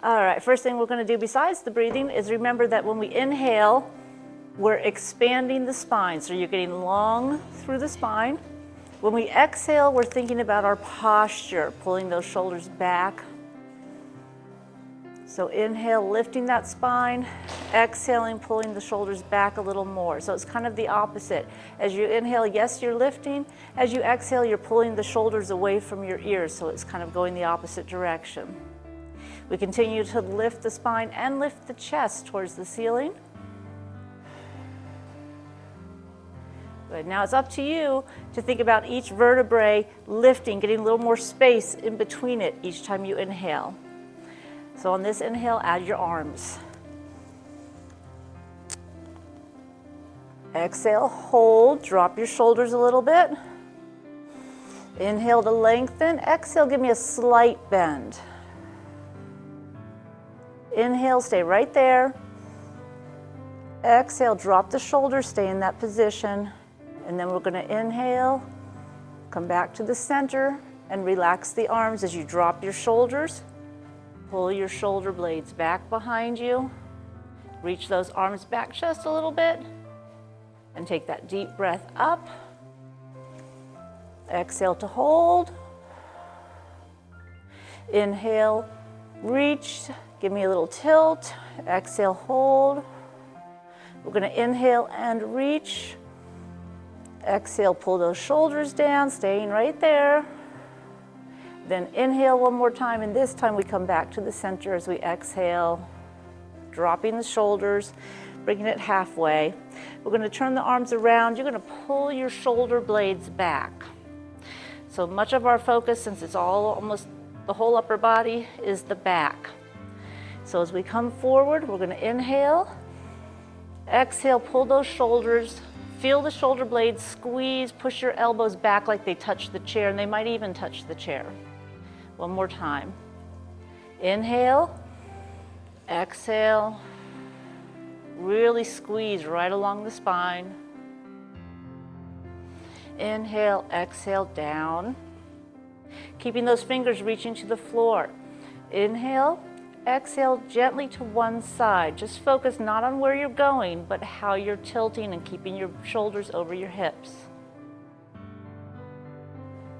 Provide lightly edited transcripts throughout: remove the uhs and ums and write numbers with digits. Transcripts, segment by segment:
All right, first thing we're going to do besides the breathing is remember that when we inhale, we're expanding the spine. So you're getting long through the spine. When we exhale, we're thinking about our posture, pulling those shoulders back. So inhale, lifting that spine, exhaling, pulling the shoulders back a little more. So it's kind of the opposite. As you inhale, yes, you're lifting. As you exhale, you're pulling the shoulders away from your ears. So it's kind of going the opposite direction. We continue to lift the spine and lift the chest towards the ceiling. Good. Now it's up to you to think about each vertebrae lifting, getting a little more space in between it each time you inhale. So on this inhale, add your arms. Exhale, hold, drop your shoulders a little bit. Inhale to lengthen. Exhale, give me a slight bend. Inhale, stay right there. Exhale, drop the shoulders, stay in that position. And then we're going to inhale, come back to the center, and relax the arms as you drop your shoulders. Pull your shoulder blades back behind you. Reach those arms back just a little bit. And take that deep breath up. Exhale to hold. Inhale, reach. Give me a little tilt. Exhale, hold. We're going to inhale and reach. Exhale, pull those shoulders down, staying right there. Then inhale one more time, and this time we come back to the center as we exhale, dropping the shoulders, bringing it halfway. We're going to turn the arms around. You're going to pull your shoulder blades back. So much of our focus, since it's all almost the whole upper body, is the back. So as we come forward, we're going to inhale, exhale, pull those shoulders, feel the shoulder blades squeeze, push your elbows back like they touch the chair, and they might even touch the chair. One more time. Inhale, exhale, really squeeze right along the spine. Inhale, exhale, down. Keeping those fingers reaching to the floor. Inhale, exhale gently to one side. Just focus not on where you're going, but how you're tilting and keeping your shoulders over your hips.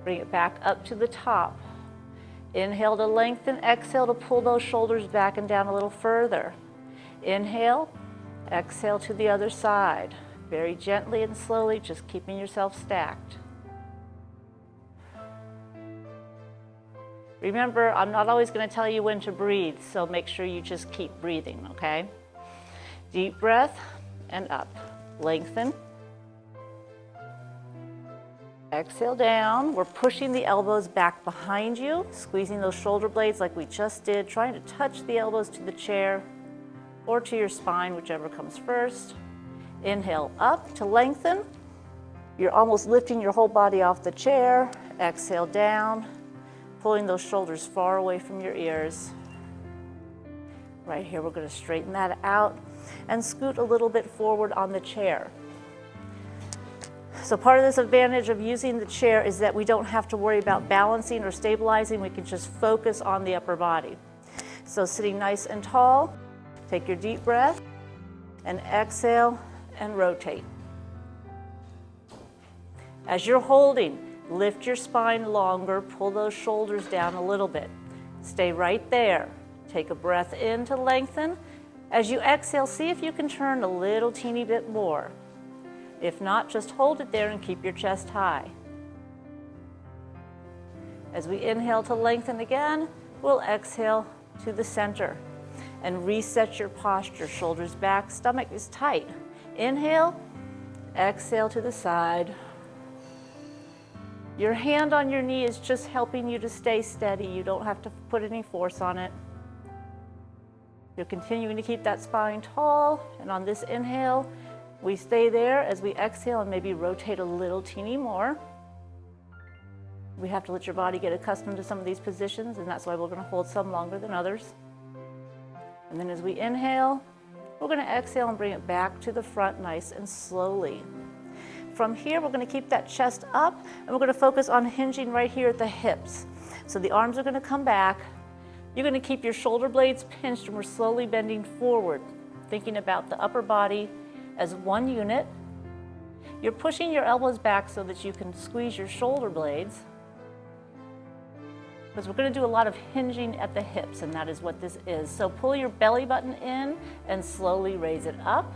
Bring it back up to the top. Inhale to lengthen, exhale to pull those shoulders back and down a little further. Inhale, exhale to the other side. Very gently and slowly, just keeping yourself stacked. Remember, I'm not always going to tell you when to breathe, so make sure you just keep breathing, okay? Deep breath and up. Lengthen. Exhale down. We're pushing the elbows back behind you, squeezing those shoulder blades like we just did, trying to touch the elbows to the chair or to your spine, whichever comes first. Inhale up to lengthen. You're almost lifting your whole body off the chair. Exhale down, pulling those shoulders far away from your ears. Right here, we're going to straighten that out and scoot a little bit forward on the chair. So part of this advantage of using the chair is that we don't have to worry about balancing or stabilizing. We can just focus on the upper body. So sitting nice and tall, take your deep breath and exhale and rotate. As you're holding, lift your spine longer, pull those shoulders down a little bit. Stay right there. Take a breath in to lengthen. As you exhale, see if you can turn a little teeny bit more. If not, just hold it there and keep your chest high. As we inhale to lengthen again, we'll exhale to the center and reset your posture. Shoulders back, stomach is tight. Inhale, exhale to the side. Your hand on your knee is just helping you to stay steady. You don't have to put any force on it. You're continuing to keep that spine tall, and on this inhale, we stay there. As we exhale and maybe rotate a little teeny more. We have to let your body get accustomed to some of these positions, and that's why we're going to hold some longer than others. And then as we inhale, we're going to exhale and bring it back to the front nice and slowly. From here, we're going to keep that chest up, and we're going to focus on hinging right here at the hips. So the arms are going to come back, You're going to keep your shoulder blades pinched and we're slowly bending forward, thinking about the upper body as one unit. You're pushing your elbows back so that you can squeeze your shoulder blades, because we're going to do a lot of hinging at the hips, and that is what this is. So pull your belly button in and slowly raise it up,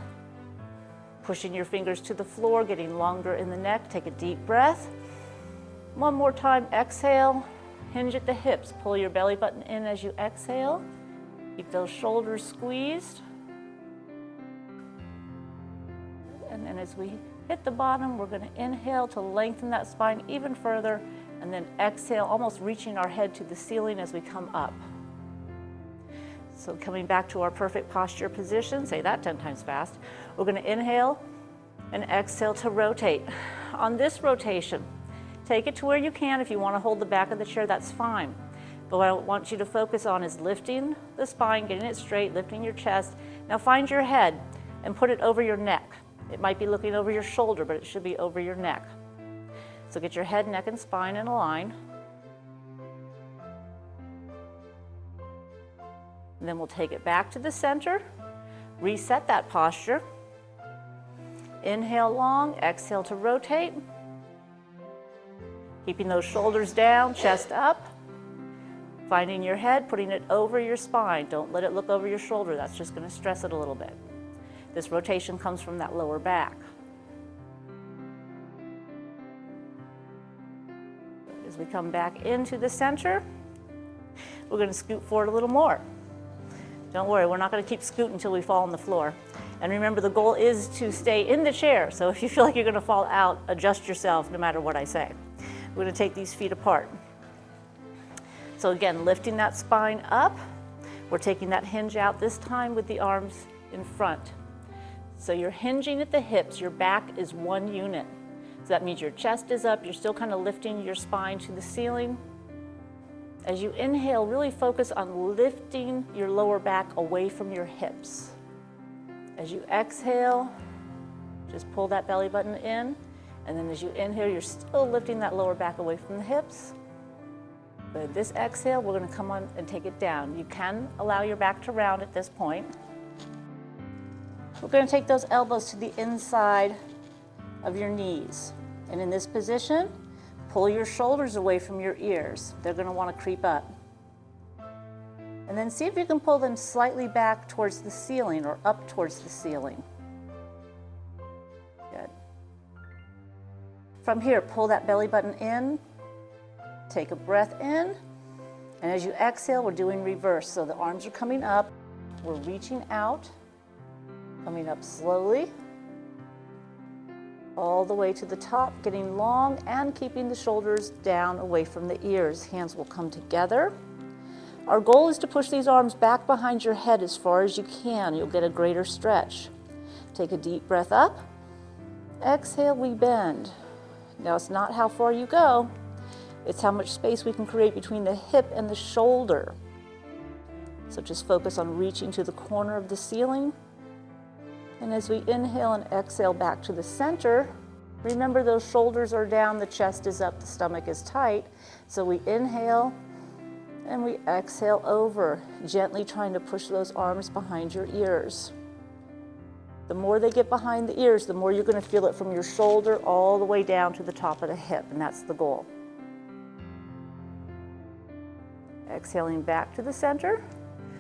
pushing your fingers to the floor, getting longer in the neck. Take a deep breath. One more time, exhale, hinge at the hips. Pull your belly button in as you exhale. Keep those shoulders squeezed. And then as we hit the bottom, we're going to inhale to lengthen that spine even further, and then exhale, almost reaching our head to the ceiling as we come up. So coming back to our perfect posture position, say that 10 times fast. We're going to inhale and exhale to rotate. On this rotation, take it to where you can. If you want to hold the back of the chair, that's fine. But what I want you to focus on is lifting the spine, getting it straight, lifting your chest. Now find your head and put it over your neck. It might be looking over your shoulder, but it should be over your neck. So get your head, neck, and spine in a line. And then we'll take it back to the center, reset that posture. Inhale long, exhale to rotate. Keeping those shoulders down, chest up. Finding your head, putting it over your spine. Don't let it look over your shoulder. That's just going to stress it a little bit. This rotation comes from that lower back. As we come back into the center, we're going to scoot forward a little more. Don't worry, we're not going to keep scooting until we fall on the floor. And remember, the goal is to stay in the chair. So if you feel like you're going to fall out, adjust yourself no matter what I say. We're going to take these feet apart. So again, lifting that spine up. We're taking that hinge out this time with the arms in front. So you're hinging at the hips. Your back is one unit. So that means your chest is up. You're still kind of lifting your spine to the ceiling. As you inhale, really focus on lifting your lower back away from your hips. As you exhale, just pull that belly button in. And then as you inhale, you're still lifting that lower back away from the hips. But this exhale, we're going to come on and take it down. You can allow your back to round at this point. We're going to take those elbows to the inside of your knees. And in this position, pull your shoulders away from your ears. They're going to want to creep up. And then see if you can pull them slightly back towards the ceiling or up towards the ceiling. Good. From here, pull that belly button in. Take a breath in. And as you exhale, we're doing reverse. So the arms are coming up. We're reaching out. Coming up slowly, all the way to the top, getting long and keeping the shoulders down away from the ears. Hands will come together. Our goal is to push these arms back behind your head as far as you can. You'll get a greater stretch. Take a deep breath up. Exhale, we bend. Now it's not how far you go, it's how much space we can create between the hip and the shoulder. So just focus on reaching to the corner of the ceiling. And as we inhale and exhale back to the center, remember those shoulders are down, the chest is up, the stomach is tight. So we inhale and we exhale over, gently trying to push those arms behind your ears. The more they get behind the ears, the more you're going to feel it from your shoulder all the way down to the top of the hip, and that's the goal. Exhaling back to the center.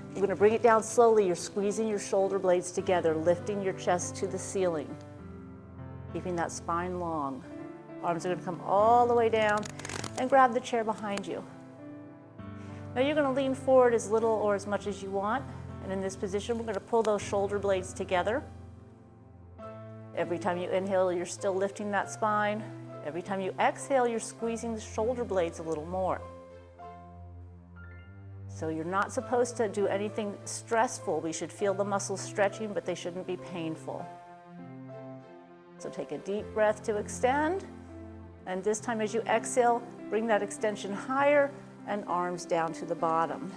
We're going to bring it down slowly. You're squeezing your shoulder blades together, lifting your chest to the ceiling, keeping that spine long. Arms are going to come all the way down and grab the chair behind you. Now you're going to lean forward as little or as much as you want. And in this position, we're going to pull those shoulder blades together. Every time you inhale, you're still lifting that spine. Every time you exhale, you're squeezing the shoulder blades a little more. So you're not supposed to do anything stressful. We should feel the muscles stretching, but they shouldn't be painful. So take a deep breath to extend. And this time as you exhale, bring that extension higher and arms down to the bottom.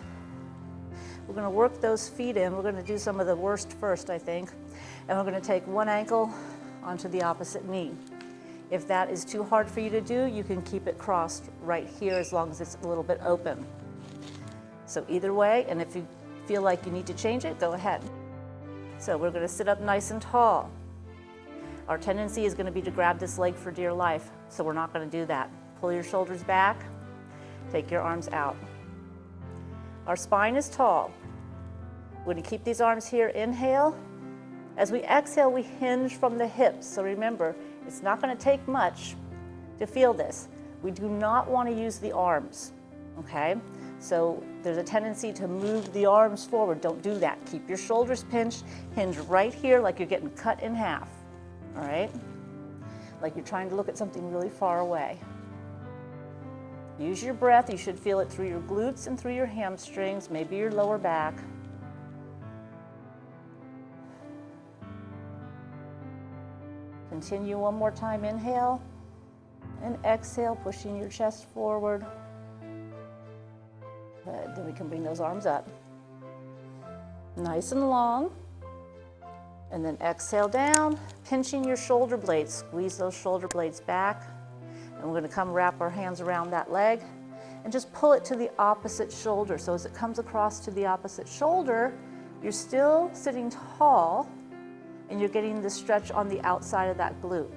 We're going to work those feet in. We're going to do some of the worst first, I think. And we're going to take one ankle onto the opposite knee. If that is too hard for you to do, you can keep it crossed right here as long as it's a little bit open. So either way, and if you feel like you need to change it, go ahead. So we're going to sit up nice and tall. Our tendency is going to be to grab this leg for dear life, so we're not going to do that. Pull your shoulders back, take your arms out. Our spine is tall. We're going to keep these arms here, inhale. As we exhale, we hinge from the hips. So remember, it's not going to take much to feel this. We do not want to use the arms, okay? So there's a tendency to move the arms forward. Don't do that. Keep your shoulders pinched, hinge right here like you're getting cut in half, all right? Like you're trying to look at something really far away. Use your breath. You should feel it through your glutes and through your hamstrings, maybe your lower back. Continue one more time. Inhale and exhale, pushing your chest forward. Good. Then we can bring those arms up. Nice and long. And then exhale down, pinching your shoulder blades. Squeeze those shoulder blades back. And we're going to come wrap our hands around that leg and just pull it to the opposite shoulder. So as it comes across to the opposite shoulder, you're still sitting tall and you're getting the stretch on the outside of that glute.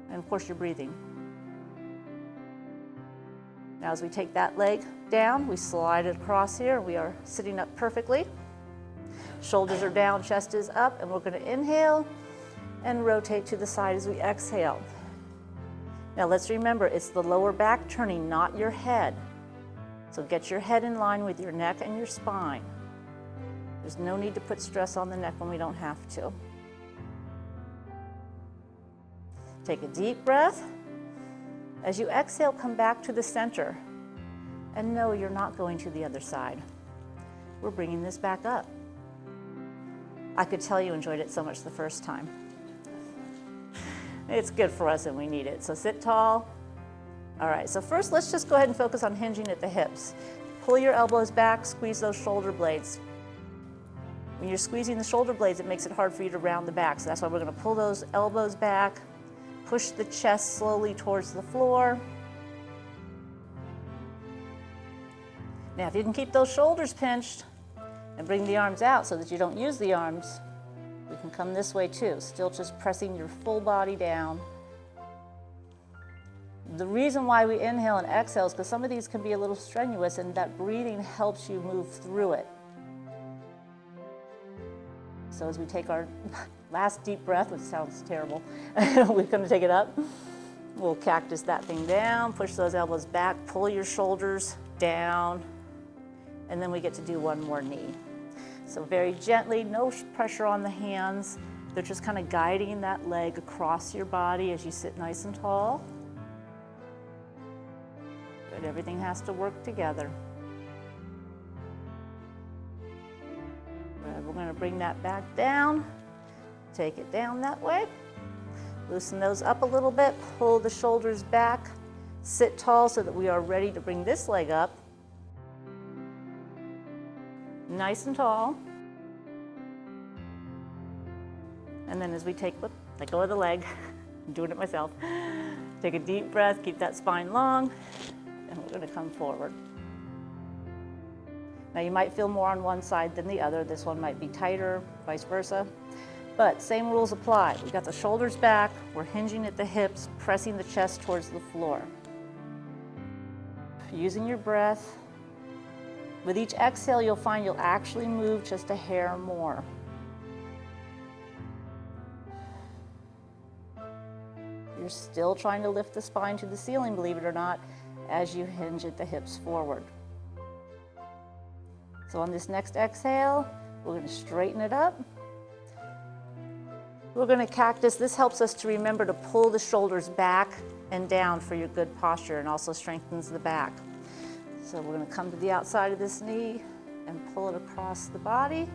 And of course you're breathing. Now as we take that leg down, we slide it across here. We are sitting up perfectly. Shoulders are down, chest is up, and we're going to inhale and rotate to the side as we exhale. Now let's remember, it's the lower back turning, not your head. So get your head in line with your neck and your spine. There's no need to put stress on the neck when we don't have to. Take a deep breath. As you exhale, come back to the center. And no, you're not going to the other side. We're bringing this back up. I could tell you enjoyed it so much the first time. It's good for us and we need it. So sit tall. All right, so first let's just go ahead and focus on hinging at the hips. Pull your elbows back, squeeze those shoulder blades. When you're squeezing the shoulder blades, it makes it hard for you to round the back. So that's why we're going to pull those elbows back, push the chest slowly towards the floor. Now, if you can keep those shoulders pinched and bring the arms out so that you don't use the arms, we can come this way too, still just pressing your full body down. The reason why we inhale and exhale is because some of these can be a little strenuous, and that breathing helps you move through it. So as we take our last deep breath, which sounds terrible, we're going to take it up. We'll cactus that thing down, push those elbows back, pull your shoulders down, and then we get to do one more knee. So very gently, no pressure on the hands. They're just kind of guiding that leg across your body as you sit nice and tall. Good, everything has to work together. Good, we're going to bring that back down. Take it down that way. Loosen those up a little bit, pull the shoulders back, sit tall so that we are ready to bring this leg up. Nice and tall. And then as we let go of the leg, I'm doing it myself, take a deep breath, keep that spine long, and we're going to come forward. Now you might feel more on one side than the other. This one might be tighter, vice versa. But same rules apply. We've got the shoulders back, we're hinging at the hips, pressing the chest towards the floor. Using your breath. With each exhale, you'll find you'll actually move just a hair more. You're still trying to lift the spine to the ceiling, believe it or not, as you hinge at the hips forward. So on this next exhale, we're going to straighten it up. We're going to cactus. This helps us to remember to pull the shoulders back and down for your good posture, and also strengthens the back. So we're going to come to the outside of this knee and pull it across the body.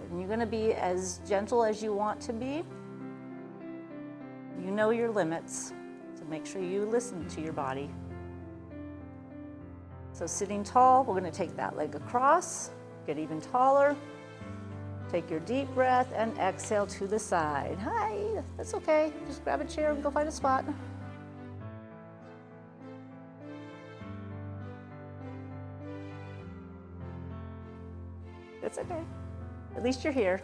And you're going to be as gentle as you want to be. You know your limits, so make sure you listen to your body. So sitting tall, we're going to take that leg across, get even taller. Take your deep breath and exhale to the side. Hi, that's okay. Just grab a chair and go find a spot. It's okay. At least you're here.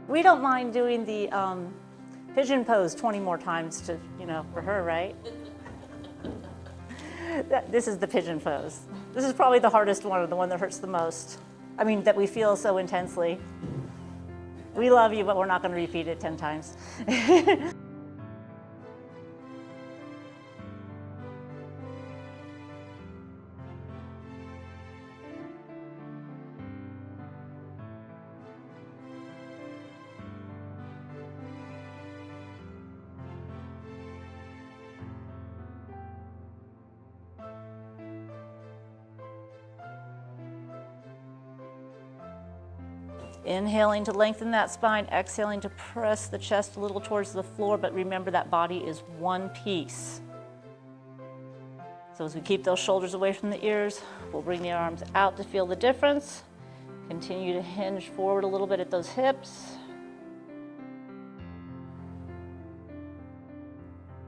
We don't mind doing the pigeon pose 20 more times to, for her, right? This is the pigeon pose. This is probably the hardest one, or the one that hurts the most. I mean, that we feel so intensely. We love you, but we're not going to repeat it 10 times. Inhaling to lengthen that spine, exhaling to press the chest a little towards the floor, but remember that body is one piece. So as we keep those shoulders away from the ears, we'll bring the arms out to feel the difference. Continue to hinge forward a little bit at those hips.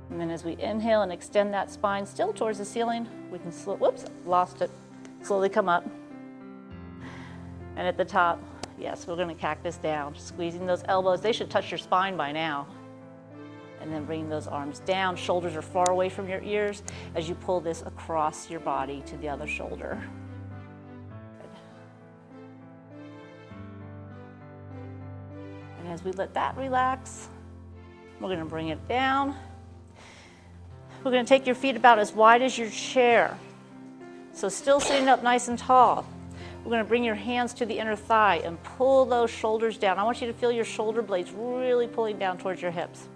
And then as we inhale and extend that spine still towards the ceiling, we can slowly come up. And at the top, yes, we're going to cactus down, squeezing those elbows. They should touch your spine by now. And then bring those arms down. Shoulders are far away from your ears as you pull this across your body to the other shoulder. Good. And as we let that relax, we're going to bring it down. We're going to take your feet about as wide as your chair. So still sitting up nice and tall. We're going to bring your hands to the inner thigh and pull those shoulders down. I want you to feel your shoulder blades really pulling down towards your hips.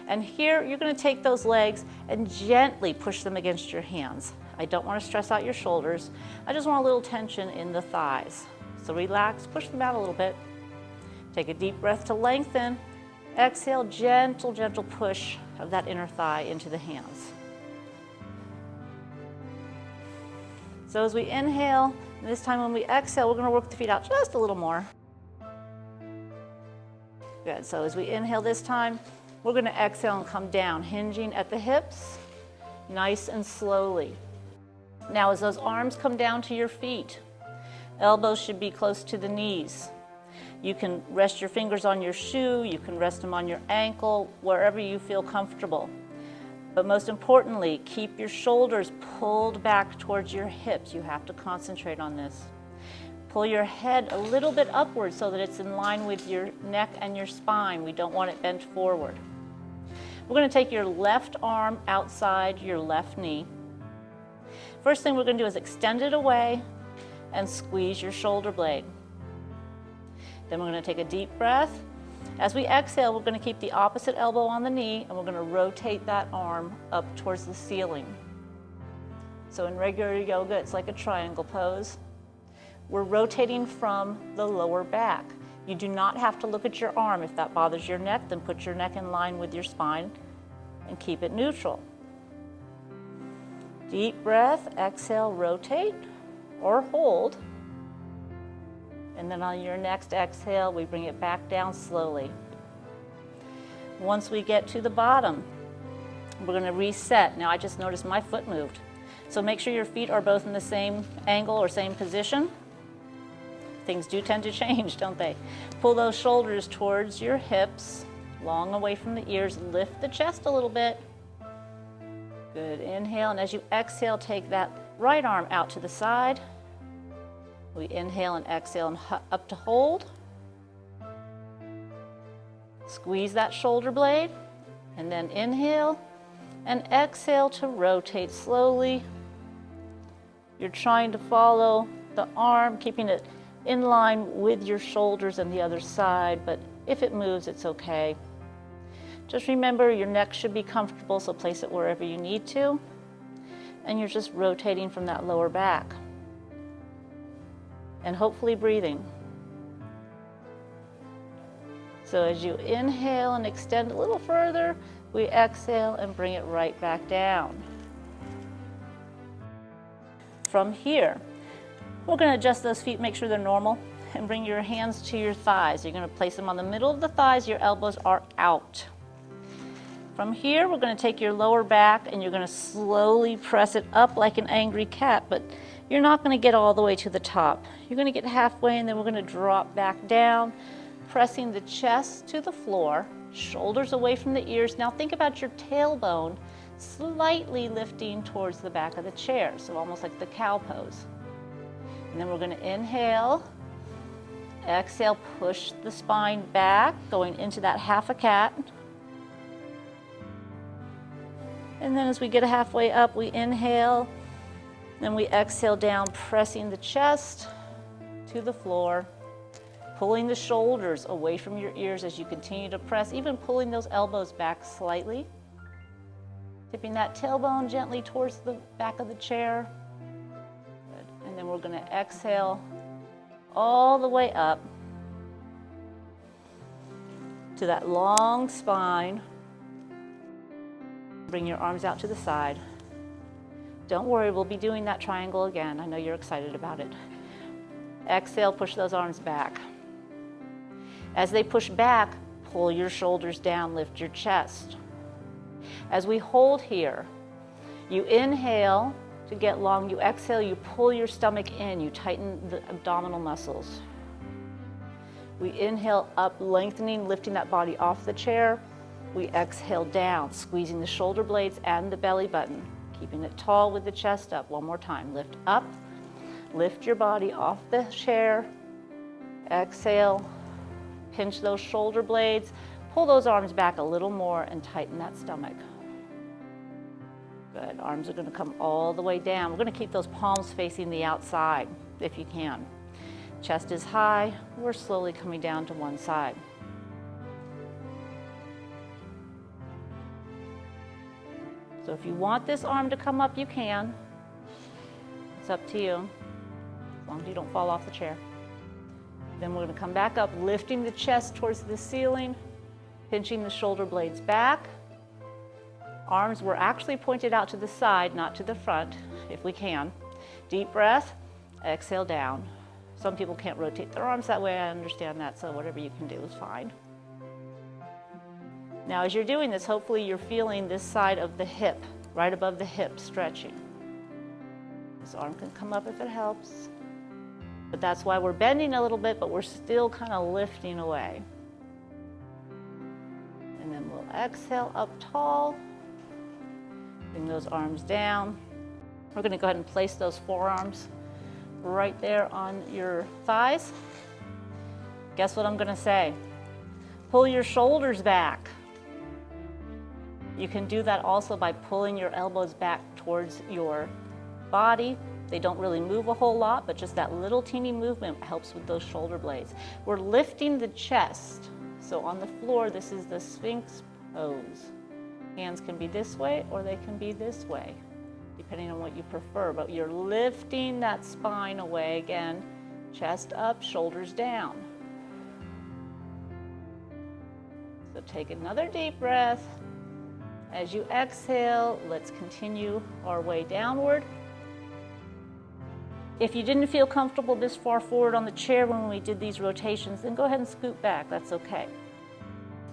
And here, you're going to take those legs and gently push them against your hands. I don't want to stress out your shoulders. I just want a little tension in the thighs. So relax, push them out a little bit. Take a deep breath to lengthen. Exhale, gentle push of that inner thigh into the hands. So as we inhale, this time when we exhale, we're going to work the feet out just a little more. Good, so as we inhale this time, we're going to exhale and come down, hinging at the hips, nice and slowly. Now as those arms come down to your feet, elbows should be close to the knees. You can rest your fingers on your shoe, you can rest them on your ankle, wherever you feel comfortable. But most importantly, keep your shoulders pulled back towards your hips. You have to concentrate on this. Pull your head a little bit upward so that it's in line with your neck and your spine. We don't want it bent forward. We're going to take your left arm outside your left knee. First thing we're going to do is extend it away and squeeze your shoulder blade. Then we're going to take a deep breath. As we exhale, we're going to keep the opposite elbow on the knee and we're going to rotate that arm up towards the ceiling. So in regular yoga, it's like a triangle pose. We're rotating from the lower back. You do not have to look at your arm. If that bothers your neck, then put your neck in line with your spine and keep it neutral. Deep breath, exhale, rotate or hold. And then on your next exhale, we bring it back down slowly. Once we get to the bottom, we're going to reset. Now I just noticed my foot moved. So make sure your feet are both in the same angle or same position. Things do tend to change, don't they? Pull those shoulders towards your hips, long away from the ears. Lift the chest a little bit. Good, inhale. And as you exhale, take that right arm out to the side. We inhale and exhale and up to hold. Squeeze that shoulder blade and then inhale and exhale to rotate slowly. You're trying to follow the arm, keeping it in line with your shoulders and the other side, but if it moves, it's okay. Just remember your neck should be comfortable, so place it wherever you need to. And you're just rotating from that lower back. And hopefully breathing. So as you inhale and extend a little further, we exhale and bring it right back down. From here, we're going to adjust those feet, make sure they're normal, and bring your hands to your thighs. You're going to place them on the middle of the thighs, your elbows are out. From here, we're going to take your lower back and you're going to slowly press it up like an angry cat, but You're not going to get all the way to the top. You're going to get halfway, and then we're going to drop back down, pressing the chest to the floor, shoulders away from the ears. Now think about your tailbone slightly lifting towards the back of the chair, so almost like the cow pose. And then we're going to inhale, exhale, push the spine back, going into that half a cat. And then as we get halfway up, we inhale, then we exhale down, pressing the chest to the floor, pulling the shoulders away from your ears as you continue to press, even pulling those elbows back slightly. Tipping that tailbone gently towards the back of the chair. Good. And then we're going to exhale all the way up to that long spine. Bring your arms out to the side. Don't worry, we'll be doing that triangle again. I know you're excited about it. Exhale, push those arms back. As they push back, pull your shoulders down, lift your chest. As we hold here, you inhale to get long, you exhale, you pull your stomach in, you tighten the abdominal muscles. We inhale up, lengthening, lifting that body off the chair. We exhale down, squeezing the shoulder blades and the belly button, keeping it tall with the chest up. One more time, lift up, lift your body off the chair, exhale, pinch those shoulder blades, pull those arms back a little more and tighten that stomach. Good, arms are going to come all the way down. We're going to keep those palms facing the outside if you can. Chest is high, we're slowly coming down to one side. So if you want this arm to come up, you can. It's up to you, as long as you don't fall off the chair. Then we're going to come back up, lifting the chest towards the ceiling, pinching the shoulder blades back. Arms were actually pointed out to the side, not to the front, if we can. Deep breath, exhale down. Some people can't rotate their arms that way, I understand that, so whatever you can do is fine. Now as you're doing this, hopefully you're feeling this side of the hip, right above the hip, stretching. This arm can come up if it helps. But that's why we're bending a little bit, but we're still kind of lifting away. And then we'll exhale up tall. Bring those arms down. We're going to go ahead and place those forearms right there on your thighs. Guess what I'm going to say? Pull your shoulders back. You can do that also by pulling your elbows back towards your body. They don't really move a whole lot, but just that little teeny movement helps with those shoulder blades. We're lifting the chest. So on the floor, this is the Sphinx pose. Hands can be this way or they can be this way, depending on what you prefer. But you're lifting that spine away again, chest up, shoulders down. So take another deep breath. As you exhale, let's continue our way downward. If you didn't feel comfortable this far forward on the chair when we did these rotations, then go ahead and scoot back, that's okay.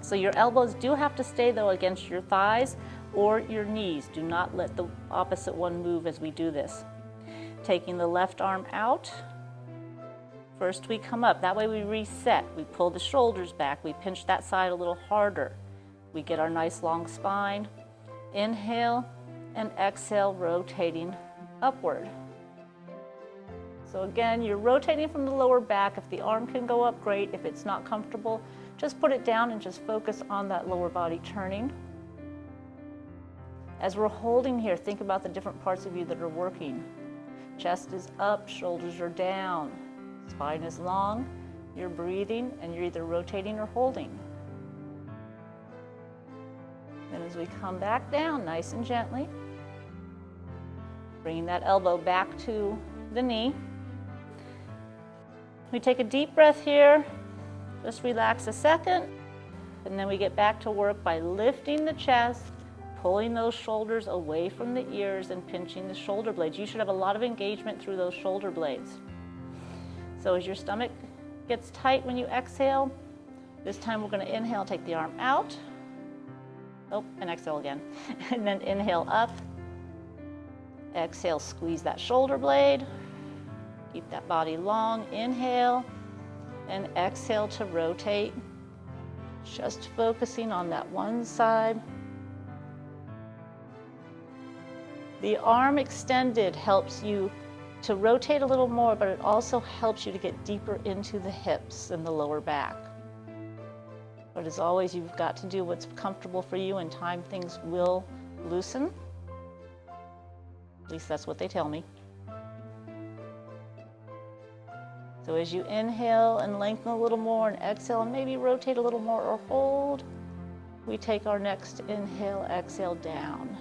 So your elbows do have to stay though against your thighs or your knees. Do not let the opposite one move as we do this. Taking the left arm out. First we come up, that way we reset. We pull the shoulders back, we pinch that side a little harder. We get our nice long spine. Inhale and exhale, rotating upward. So again, you're rotating from the lower back. If the arm can go up, great. If it's not comfortable, just put it down and just focus on that lower body turning. As we're holding here, think about the different parts of you that are working. Chest is up, shoulders are down, spine is long, you're breathing, and you're either rotating or holding. Then as we come back down, nice and gently, bringing that elbow back to the knee. We take a deep breath here, just relax a second, and then we get back to work by lifting the chest, pulling those shoulders away from the ears and pinching the shoulder blades. You should have a lot of engagement through those shoulder blades. So as your stomach gets tight when you exhale, this time we're going to inhale, take the arm out. Oh, and exhale again. And then inhale up. Exhale, squeeze that shoulder blade. Keep that body long. Inhale and exhale to rotate. Just focusing on that one side. The arm extended helps you to rotate a little more, but it also helps you to get deeper into the hips and the lower back. But as always, you've got to do what's comfortable for you. In time, things will loosen. At least that's what they tell me. So as you inhale and lengthen a little more and exhale and maybe rotate a little more or hold, we take our next inhale, exhale down.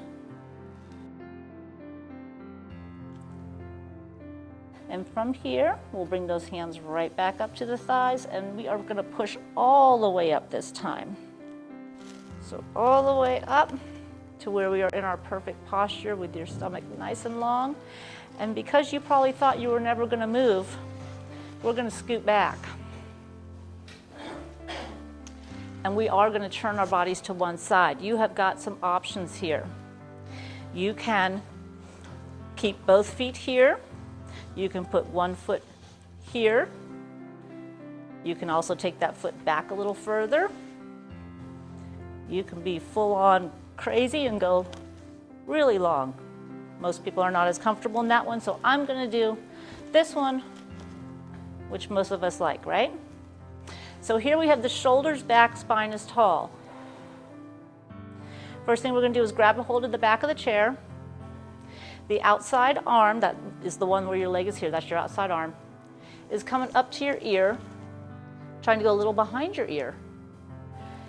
And from here, we'll bring those hands right back up to the thighs, and we are going to push all the way up this time. So all the way up to where we are in our perfect posture with your stomach nice and long. And because you probably thought you were never going to move, we're going to scoot back. And we are going to turn our bodies to one side. You have got some options here. You can keep both feet here. You can put one foot here. You can also take that foot back a little further. You can be full on crazy and go really long. Most people are not as comfortable in that one, so I'm going to do this one, which most of us like, right? So here we have the shoulders back, spine is tall. First thing we're going to do is grab a hold of the back of the chair. The outside arm, that is the one where your leg is here, that's your outside arm, is coming up to your ear, trying to go a little behind your ear.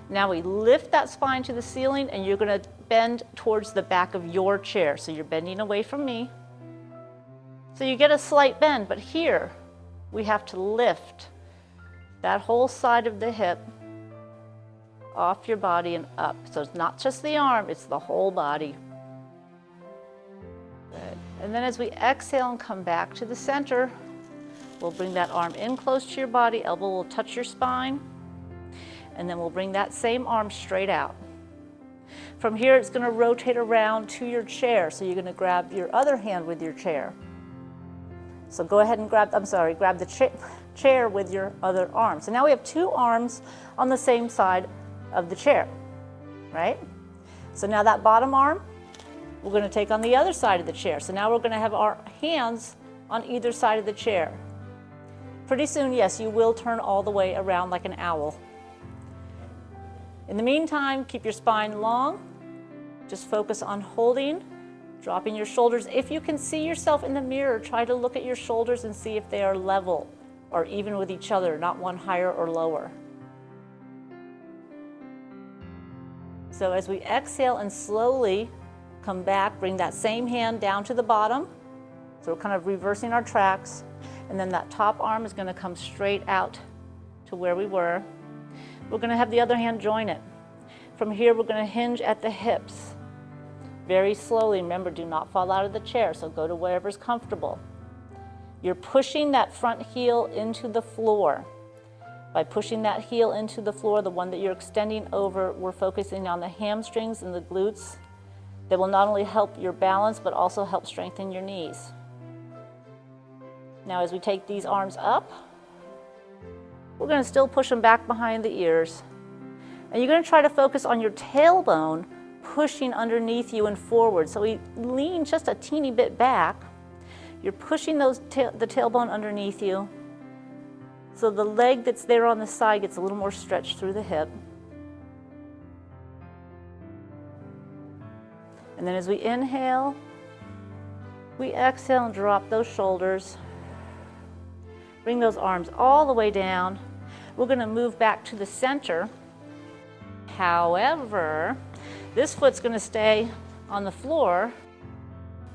Now we lift that spine to the ceiling, and you're going to bend towards the back of your chair. So you're bending away from me. So you get a slight bend, but here we have to lift that whole side of the hip off your body and up. So it's not just the arm, it's the whole body. Good. And then as we exhale and come back to the center, we'll bring that arm in close to your body, elbow will touch your spine, and then we'll bring that same arm straight out. From here, it's going to rotate around to your chair, so you're going to grab your other hand with your chair. So go ahead and grab the chair with your other arm. So now we have two arms on the same side of the chair, right? So now that bottom arm, we're going to take on the other side of the chair. So now we're going to have our hands on either side of the chair. Pretty soon, yes, you will turn all the way around like an owl. In the meantime, keep your spine long. Just focus on holding, dropping your shoulders. If you can see yourself in the mirror, try to look at your shoulders and see if they are level or even with each other, not one higher or lower. So as we exhale and slowly come back, bring that same hand down to the bottom. So we're kind of reversing our tracks. And then that top arm is going to come straight out to where we were. We're going to have the other hand join it. From here, we're going to hinge at the hips. Very slowly. Remember, do not fall out of the chair, so go to wherever's comfortable. You're pushing that front heel into the floor. By pushing that heel into the floor, the one that you're extending over, we're focusing on the hamstrings and the glutes. That will not only help your balance, but also help strengthen your knees. Now, as we take these arms up, we're going to still push them back behind the ears. And you're going to try to focus on your tailbone pushing underneath you and forward. So we lean just a teeny bit back. You're pushing the tailbone underneath you. So the leg that's there on the side gets a little more stretched through the hip. And then as we inhale, we exhale and drop those shoulders. Bring those arms all the way down. We're going to move back to the center. However, this foot's going to stay on the floor.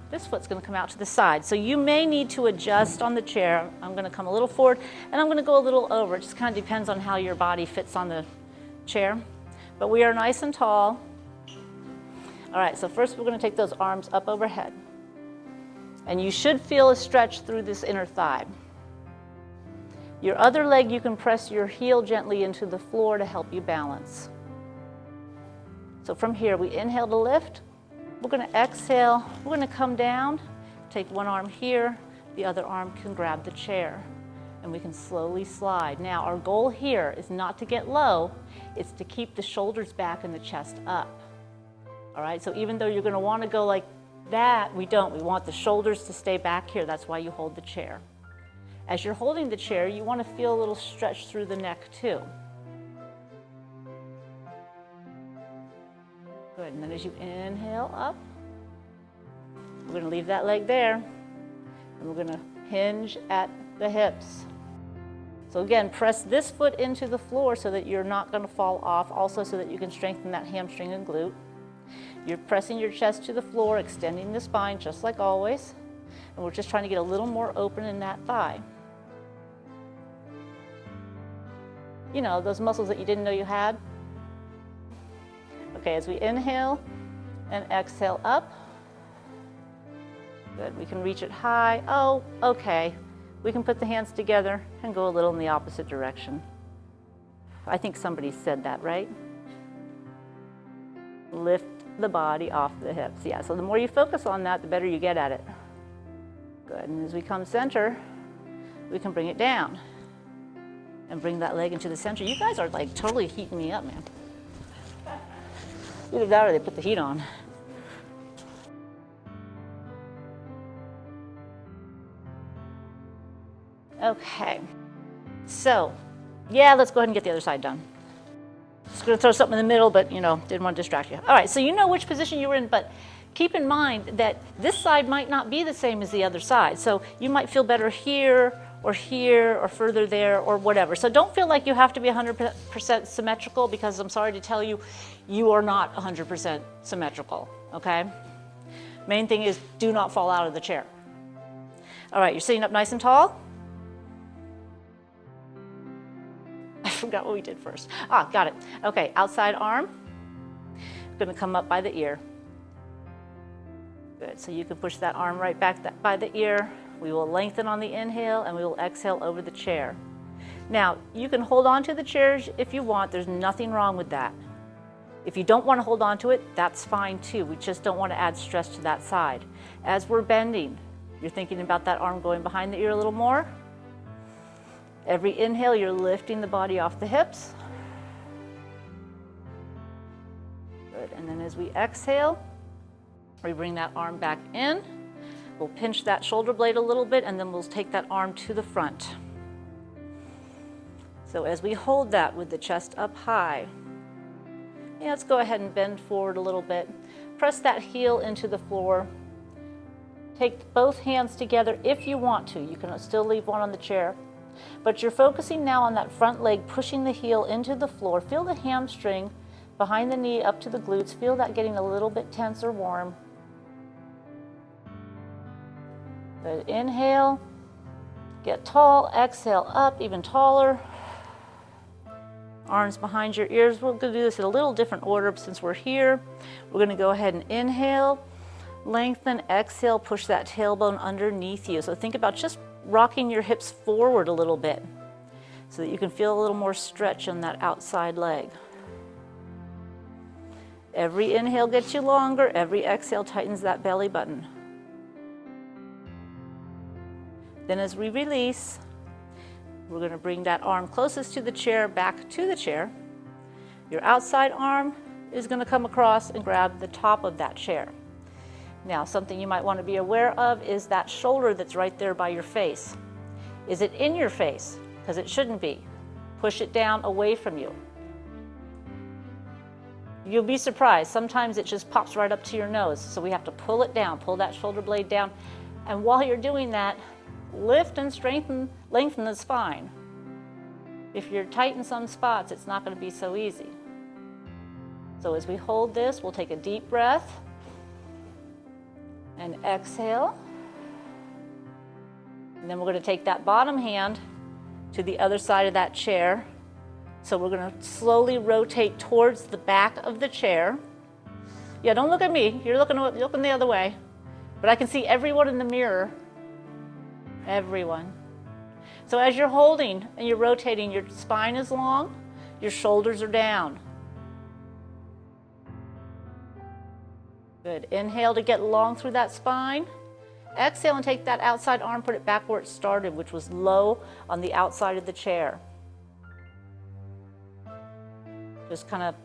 This foot's going to come out to the side. So you may need to adjust on the chair. I'm going to come a little forward and I'm going to go a little over. It just kind of depends on how your body fits on the chair. But we are nice and tall. All right, so first we're going to take those arms up overhead. And you should feel a stretch through this inner thigh. Your other leg, you can press your heel gently into the floor to help you balance. So from here, we inhale to lift. We're going to exhale. We're going to come down, take one arm here, the other arm can grab the chair, and we can slowly slide. Now, our goal here is not to get low, it's to keep the shoulders back and the chest up. All right, so even though you're going to want to go like that, we don't. We want the shoulders to stay back here. That's why you hold the chair. As you're holding the chair, you want to feel a little stretch through the neck too. Good, and then as you inhale up, we're going to leave that leg there, and we're going to hinge at the hips. So again, press this foot into the floor so that you're not going to fall off, also so that you can strengthen that hamstring and glute. You're pressing your chest to the floor, extending the spine just like always, and we're just trying to get a little more open in that thigh. You know, those muscles that you didn't know you had. Okay, as we inhale and exhale up. Good, we can reach it high. Oh, okay. We can put the hands together and go a little in the opposite direction. I think somebody said that, right? Lift the body off the hips. Yeah, so the more you focus on that, the better you get at it. Good, and as we come center, we can bring it down and bring that leg into the center. You guys are like totally heating me up, man. Either that or they put the heat on. Okay, so yeah, let's go ahead and get the other side done. Just gonna throw something in the middle, but you know, didn't want to distract you. All right, so you know which position you were in, but keep in mind that this side might not be the same as the other side. So you might feel better here or further there or whatever. So don't feel like you have to be 100% symmetrical, because I'm sorry to tell you, you are not 100% symmetrical, okay? Main thing is do not fall out of the chair. All right, you're sitting up nice and tall. I forgot what we did first. Ah, got it. Okay, outside arm. Gonna come up by the ear. Good, so you can push that arm right back by the ear. We will lengthen on the inhale and we will exhale over the chair. Now, you can hold on to the chairs if you want. There's nothing wrong with that. If you don't want to hold on to it, that's fine too. We just don't want to add stress to that side. As we're bending, you're thinking about that arm going behind the ear a little more. Every inhale, you're lifting the body off the hips. Good, and then as we exhale, we bring that arm back in. We'll pinch that shoulder blade a little bit, and then we'll take that arm to the front. So as we hold that with the chest up high, yeah, let's go ahead and bend forward a little bit. Press that heel into the floor. Take both hands together if you want to. You can still leave one on the chair. But you're focusing now on that front leg, pushing the heel into the floor. Feel the hamstring behind the knee up to the glutes. Feel that getting a little bit tense or warm. Good. Inhale, get tall, exhale up, even taller. Arms behind your ears. We're going to do this in a little different order since we're here. We're going to go ahead and inhale, lengthen, exhale, push that tailbone underneath you. So think about just rocking your hips forward a little bit so that you can feel a little more stretch on that outside leg. Every inhale gets you longer, every exhale tightens that belly button. Then as we release, we're going to bring that arm closest to the chair back to the chair. Your outside arm is going to come across and grab the top of that chair. Now, something you might want to be aware of is that shoulder that's right there by your face. Is it in your face? Because it shouldn't be. Push it down away from you. You'll be surprised. Sometimes it just pops right up to your nose. So we have to pull it down, pull that shoulder blade down. And while you're doing that, lift and strengthen, lengthen the spine. If you're tight in some spots, it's not going to be so easy. So as we hold this, we'll take a deep breath and exhale. And then we're going to take that bottom hand to the other side of that chair. So we're going to slowly rotate towards the back of the chair. Yeah, don't look at me. You're looking the other way. But I can see everyone in the mirror. Everyone. So as you're holding and you're rotating, your spine is long, your shoulders are down. Good. Inhale to get long through that spine. Exhale and take that outside arm, put it back where it started, which was low on the outside of the chair. Just kind of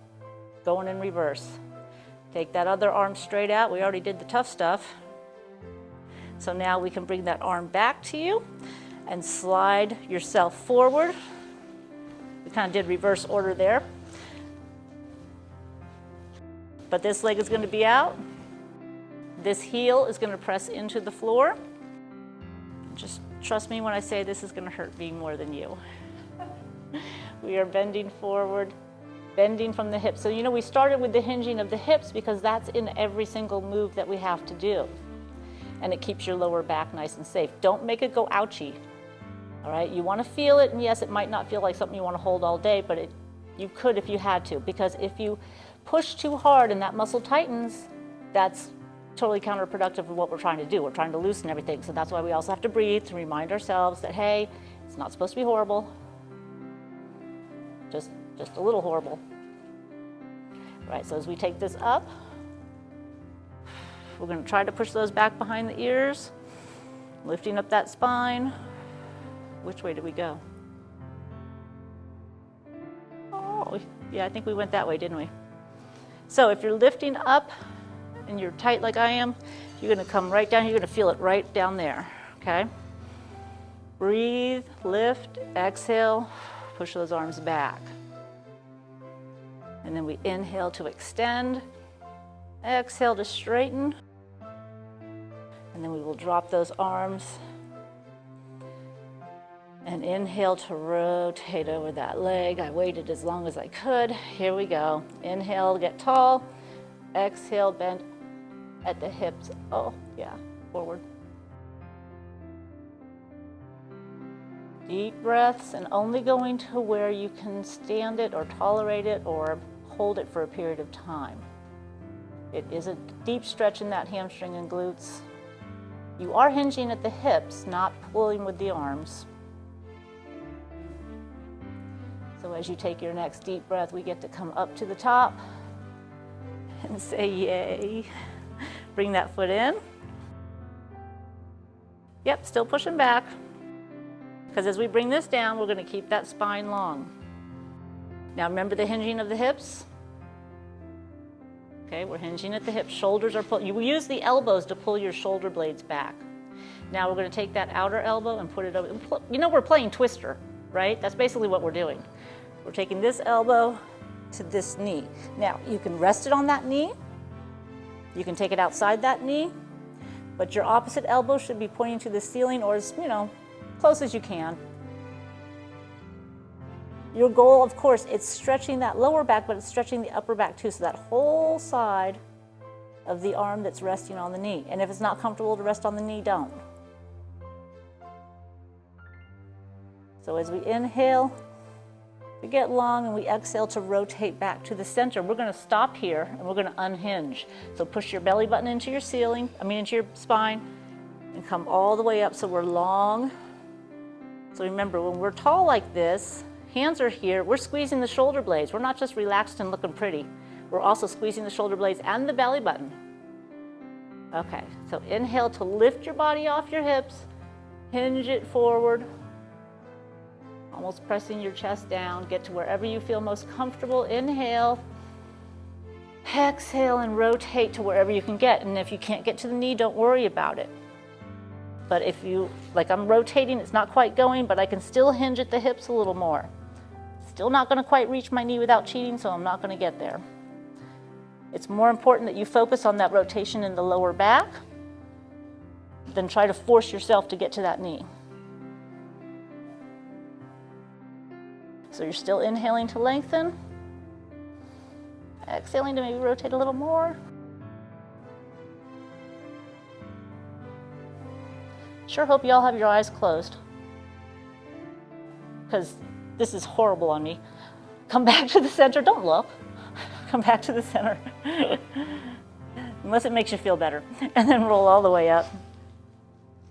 going in reverse. Take that other arm straight out. We already did the tough stuff. So now we can bring that arm back to you and slide yourself forward. We kind of did reverse order there. But this leg is going to be out. This heel is going to press into the floor. Just trust me when I say this is going to hurt me more than you. We are bending forward, bending from the hips. So you know we started with the hinging of the hips because that's in every single move that we have to do. And it keeps your lower back nice and safe. Don't make it go ouchy. All right, you want to feel it, and yes, it might not feel like something you want to hold all day, but you could if you had to, because if you push too hard and that muscle tightens, that's totally counterproductive of what we're trying to do. We're trying to loosen everything, so that's why we also have to breathe to remind ourselves that, hey, it's not supposed to be horrible, just a little horrible. All right, so as we take this up, we're going to try to push those back behind the ears, lifting up that spine. Which way did we go? Oh, yeah, I think we went that way, didn't we? So if you're lifting up and you're tight like I am, you're going to come right down. You're going to feel it right down there, okay? Breathe, lift, exhale, push those arms back. And then we inhale to extend, exhale to straighten, and then we will drop those arms and inhale to rotate over that leg. I waited as long as I could. Here we go. Inhale, get tall. Exhale, bend at the hips. Oh, yeah, forward. Deep breaths, and only going to where you can stand it or tolerate it or hold it for a period of time. It is a deep stretch in that hamstring and glutes. You are hinging at the hips, not pulling with the arms. So as you take your next deep breath, we get to come up to the top and say yay. Bring that foot in. Yep, still pushing back. Because as we bring this down, we're going to keep that spine long. Now remember the hinging of the hips? Okay, we're hinging at the hips. Shoulders are pulled. You use the elbows to pull your shoulder blades back. Now we're going to take that outer elbow and put it over. You know we're playing Twister, right? That's basically what we're doing. We're taking this elbow to this knee. Now, you can rest it on that knee. You can take it outside that knee, but your opposite elbow should be pointing to the ceiling or as, close as you can. Your goal, of course, it's stretching that lower back, but it's stretching the upper back too, so that whole side of the arm that's resting on the knee. And if it's not comfortable to rest on the knee, don't. So as we inhale, we get long, and we exhale to rotate back to the center. We're going to stop here, and we're going to unhinge. So push your belly button into your into your spine, and come all the way up so we're long. So remember, when we're tall like this, hands are here, we're squeezing the shoulder blades. We're not just relaxed and looking pretty. We're also squeezing the shoulder blades and the belly button. Okay, so inhale to lift your body off your hips, hinge it forward, almost pressing your chest down. Get to wherever you feel most comfortable. Inhale, exhale, and rotate to wherever you can get. And if you can't get to the knee, don't worry about it. But if you, like I'm rotating, it's not quite going, but I can still hinge at the hips a little more. Still not going to quite reach my knee without cheating, so I'm not going to get there. It's more important that you focus on that rotation in the lower back than try to force yourself to get to that knee. So you're still inhaling to lengthen, exhaling to maybe rotate a little more. Sure hope you all have your eyes closed, because this is horrible on me. Come back to the center, don't look. Come back to the center, unless it makes you feel better. And then roll all the way up.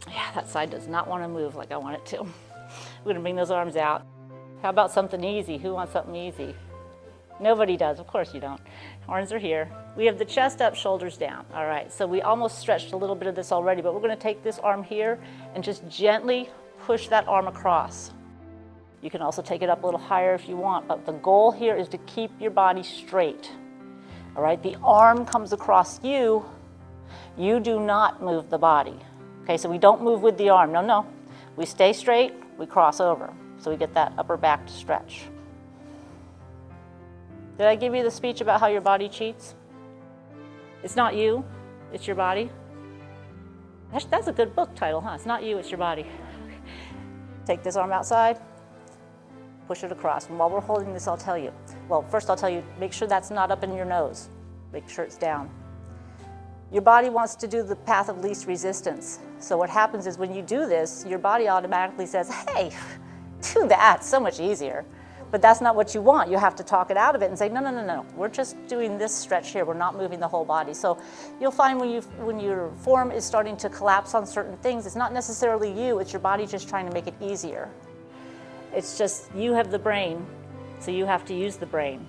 Yeah, that side does not want to move like I want it to. We're gonna bring those arms out. How about something easy? Who wants something easy? Nobody does, of course you don't. Arms are here. We have the chest up, shoulders down. All right, so we almost stretched a little bit of this already, but we're gonna take this arm here and just gently push that arm across. You can also take it up a little higher if you want, but the goal here is to keep your body straight. All right, the arm comes across you. You do not move the body. Okay, so we don't move with the arm. No. We stay straight, we cross over. So we get that upper back to stretch. Did I give you the speech about how your body cheats? It's not you, it's your body. That's a good book title, huh? It's not you, it's your body. Take this arm outside, push it across. And while we're holding this, I'll tell you. Well, first I'll tell you, make sure that's not up in your nose. Make sure it's down. Your body wants to do the path of least resistance. So what happens is when you do this, your body automatically says, hey, do that, so much easier. But that's not what you want. You have to talk it out of it and say, no. We're just doing this stretch here. We're not moving the whole body. So you'll find when your form is starting to collapse on certain things, it's not necessarily you, it's your body just trying to make it easier. It's just you have the brain, so you have to use the brain.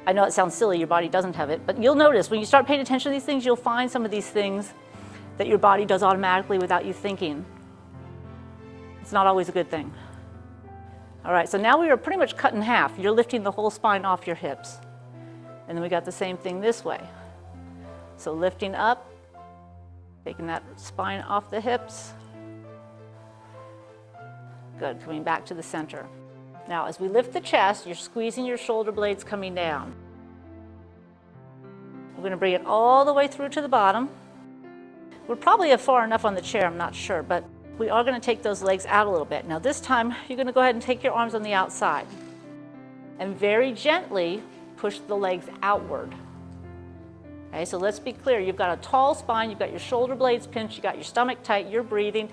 I know it sounds silly, your body doesn't have it, but you'll notice when you start paying attention to these things, you'll find some of these things that your body does automatically without you thinking. It's not always a good thing. All right, so now we are pretty much cut in half. You're lifting the whole spine off your hips. And then we got the same thing this way. So lifting up, taking that spine off the hips. Good, coming back to the center. Now, as we lift the chest, you're squeezing your shoulder blades coming down. We're gonna bring it all the way through to the bottom. We're probably far enough on the chair, I'm not sure, but we are gonna take those legs out a little bit. Now this time, you're gonna go ahead and take your arms on the outside and very gently push the legs outward. Okay, so let's be clear. You've got a tall spine, you've got your shoulder blades pinched, you've got your stomach tight, you're breathing,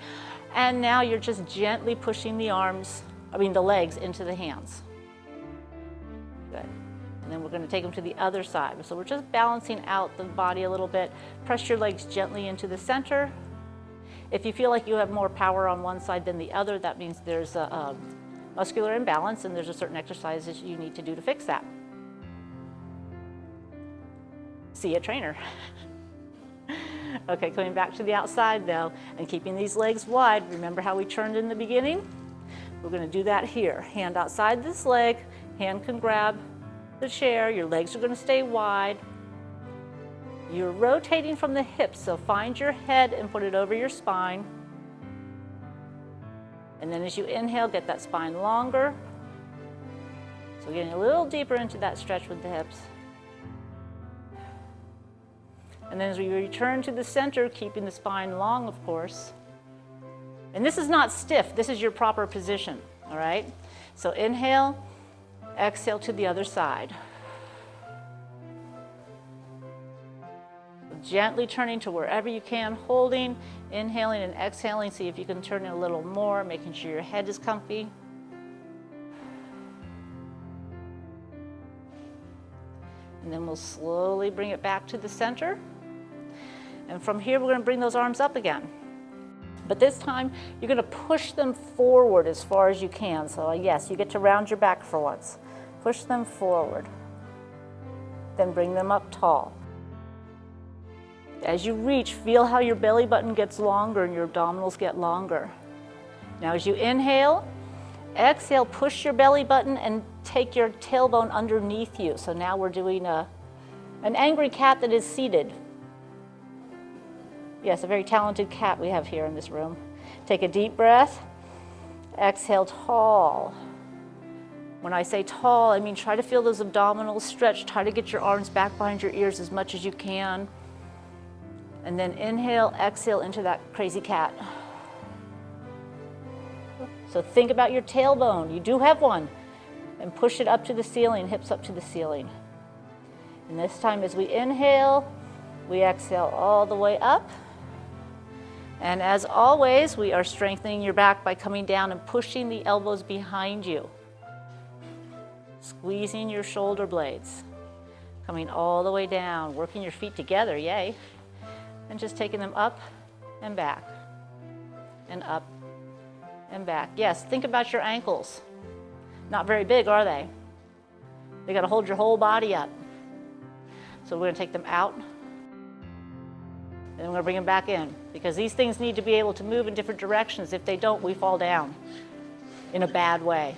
and now you're just gently pushing the legs into the hands. Good. And then we're gonna take them to the other side. So we're just balancing out the body a little bit. Press your legs gently into the center. If you feel like you have more power on one side than the other, that means there's a muscular imbalance and there's a certain exercises you need to do to fix that. See a trainer. Okay, coming back to the outside though, and keeping these legs wide. Remember how we turned in the beginning? We're gonna do that here. Hand outside this leg, hand can grab the chair, your legs are gonna stay wide. You're rotating from the hips, so find your head and put it over your spine. And then as you inhale, get that spine longer. So getting a little deeper into that stretch with the hips. And then as we return to the center, keeping the spine long, of course. And this is not stiff, this is your proper position, all right? So inhale, exhale to the other side. Gently turning to wherever you can, holding, inhaling and exhaling. See if you can turn it a little more, making sure your head is comfy. And then we'll slowly bring it back to the center. And from here, we're going to bring those arms up again. But this time, you're going to push them forward as far as you can. So yes, you get to round your back for once. Push them forward. Then bring them up tall. As you reach, feel how your belly button gets longer and your abdominals get longer. Now as you inhale, exhale, push your belly button and take your tailbone underneath you. So now we're doing an angry cat that is seated. Yes, a very talented cat we have here in this room. Take a deep breath, exhale tall. When I say tall, I mean try to feel those abdominals stretch, try to get your arms back behind your ears as much as you can. And then inhale, exhale into that crazy cat. So think about your tailbone, you do have one, and push it up to the ceiling, hips up to the ceiling. And this time as we inhale, we exhale all the way up. And as always, we are strengthening your back by coming down and pushing the elbows behind you. Squeezing your shoulder blades, coming all the way down, working your feet together, yay. And just taking them up and back, and up and back. Yes, think about your ankles. Not very big, are they? They got to hold your whole body up. So we're going to take them out, and we're going to bring them back in, because these things need to be able to move in different directions. If they don't, we fall down in a bad way.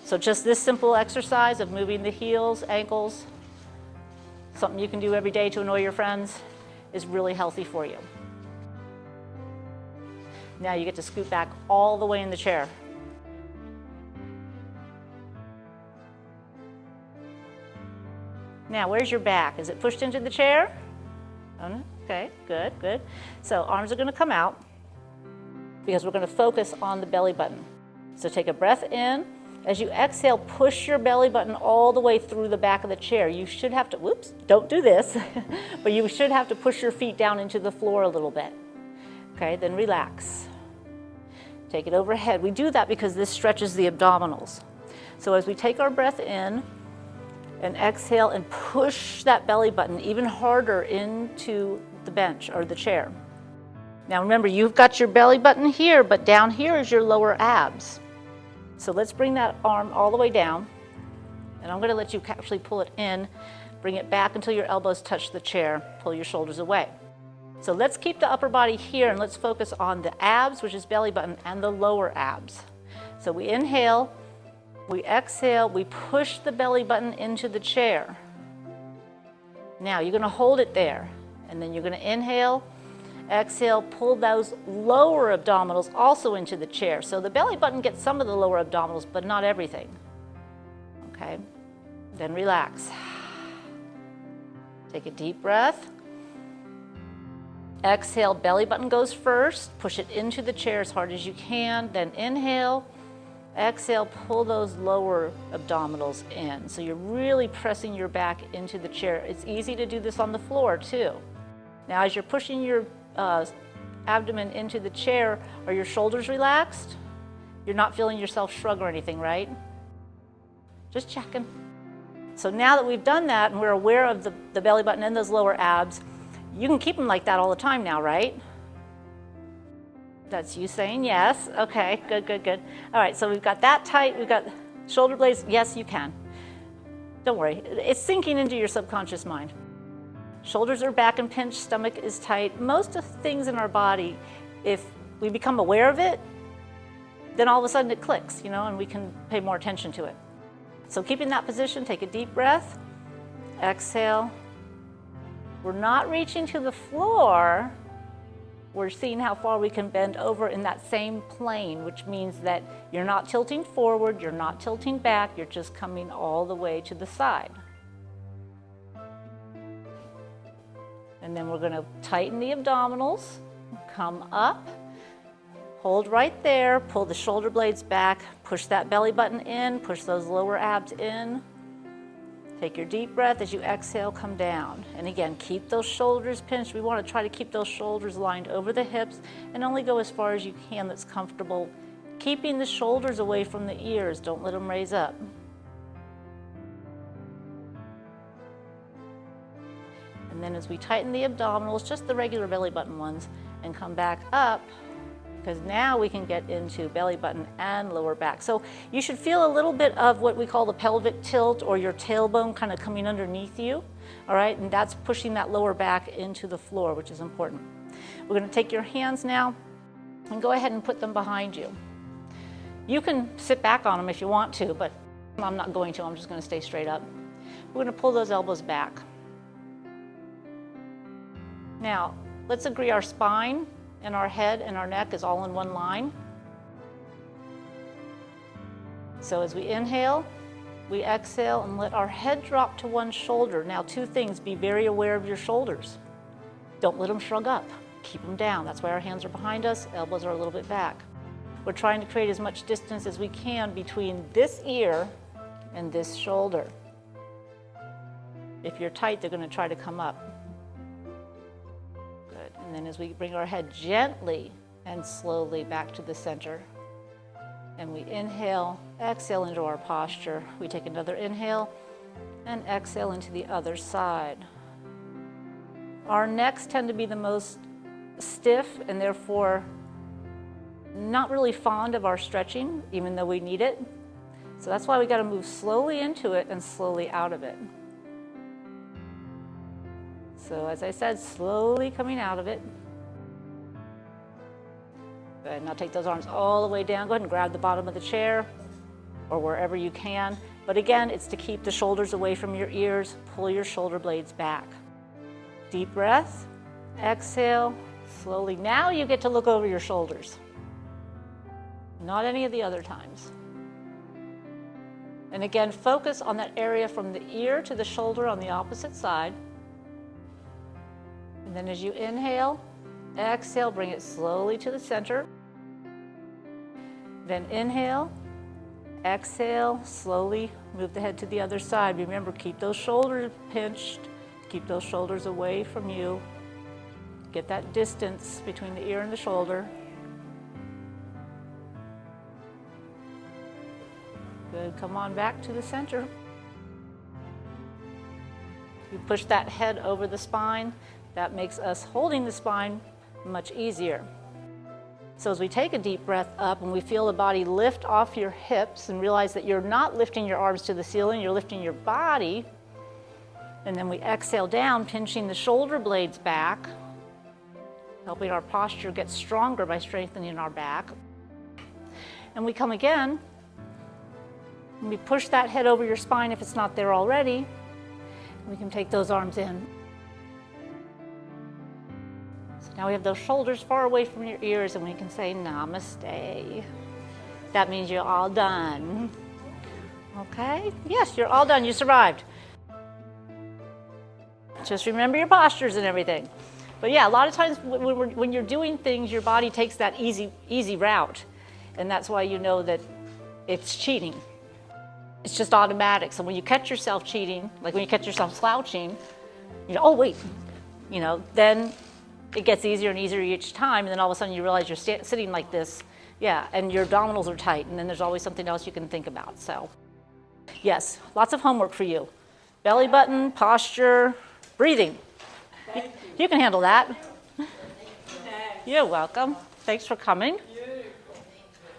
So just this simple exercise of moving the heels, ankles, something you can do every day to annoy your friends, is really healthy for you. Now you get to scoot back all the way in the chair. Now, where's your back? Is it pushed into the chair? Oh, no? Okay, good, good. So arms are going to come out because we're going to focus on the belly button. So take a breath in. As you exhale, push your belly button all the way through the back of the chair. You should have to, whoops, don't do this, but you should have to push your feet down into the floor a little bit. Okay, then relax. Take it overhead. We do that because this stretches the abdominals. So as we take our breath in, and exhale and push that belly button even harder into the bench or the chair. Now remember, you've got your belly button here, but down here is your lower abs. So let's bring that arm all the way down, and I'm going to let you actually pull it in, bring it back until your elbows touch the chair, pull your shoulders away. So let's keep the upper body here and let's focus on the abs, which is belly button, and the lower abs. So we inhale, we exhale, we push the belly button into the chair. Now you're going to hold it there, and then you're going to inhale, exhale, pull those lower abdominals also into the chair. So the belly button gets some of the lower abdominals, but not everything. Okay, then relax. Take a deep breath. Exhale, belly button goes first, push it into the chair as hard as you can, then inhale. Exhale, pull those lower abdominals in. So you're really pressing your back into the chair. It's easy to do this on the floor too. Now as you're pushing your abdomen into the chair, are your shoulders relaxed? You're not feeling yourself shrug or anything, right? Just checking. So now that we've done that and we're aware of the belly button and those lower abs, you can keep them like that all the time now, right? That's you saying yes. Okay, good, good, good. All right, so we've got that tight. We've got shoulder blades. Yes, you can. Don't worry. It's sinking into your subconscious mind. Shoulders are back and pinched. Stomach is tight. Most of the things in our body, if we become aware of it, then all of a sudden it clicks, and we can pay more attention to it. So keep in that position. Take a deep breath. Exhale. We're not reaching to the floor. We're seeing how far we can bend over in that same plane, which means that you're not tilting forward, you're not tilting back, you're just coming all the way to the side. And then we're going to tighten the abdominals, come up, hold right there, pull the shoulder blades back, push that belly button in, push those lower abs in. Take your deep breath. As you exhale, come down. And again, keep those shoulders pinched. We want to try to keep those shoulders lined over the hips and only go as far as you can that's comfortable. Keeping the shoulders away from the ears. Don't let them raise up. And then as we tighten the abdominals, just the regular belly button ones, and come back up, because now we can get into belly button and lower back. So you should feel a little bit of what we call the pelvic tilt, or your tailbone kind of coming underneath you, all right? And that's pushing that lower back into the floor, which is important. We're going to take your hands now and go ahead and put them behind you. You can sit back on them if you want to, but I'm not going to. I'm just going to stay straight up. We're going to pull those elbows back. Now, let's agree our spine and our head and our neck is all in one line. So as we inhale, we exhale and let our head drop to one shoulder. Now, two things, be very aware of your shoulders. Don't let them shrug up, keep them down. That's why our hands are behind us, elbows are a little bit back. We're trying to create as much distance as we can between this ear and this shoulder. If you're tight, they're going to try to come up. And then as we bring our head gently and slowly back to the center, and we inhale, exhale into our posture. We take another inhale and exhale into the other side. Our necks tend to be the most stiff and therefore not really fond of our stretching, even though we need it. So that's why we got to move slowly into it and slowly out of it. So as I said, slowly coming out of it. Good. Now take those arms all the way down. Go ahead and grab the bottom of the chair or wherever you can. But again, it's to keep the shoulders away from your ears. Pull your shoulder blades back. Deep breath. Exhale. Slowly. Now you get to look over your shoulders. Not any of the other times. And again, focus on that area from the ear to the shoulder on the opposite side. And then as you inhale, exhale, bring it slowly to the center. Then inhale, exhale, slowly move the head to the other side. Remember, keep those shoulders pinched, keep those shoulders away from you. Get that distance between the ear and the shoulder. Good, come on back to the center. You push that head over the spine. That makes us holding the spine much easier. So as we take a deep breath up and we feel the body lift off your hips and realize that you're not lifting your arms to the ceiling, you're lifting your body. And then we exhale down, pinching the shoulder blades back, helping our posture get stronger by strengthening our back. And we come again. And we push that head over your spine if it's not there already. We can take those arms in. So now we have those shoulders far away from your ears and we can say namaste. That means you're all done. Okay? Yes, you're all done. You survived. Just remember your postures and everything. But yeah, a lot of times when you're doing things, your body takes that easy route. And that's why you know that it's cheating. It's just automatic. So when you catch yourself cheating, like when you catch yourself slouching, you know, oh wait, you know, then it gets easier and easier each time. And then all of a sudden you realize you're sitting like this, yeah, and your abdominals are tight. And then there's always something else you can think about. So yes, lots of homework for you. Belly button, posture, breathing. You can handle that. You're welcome. Thanks for coming.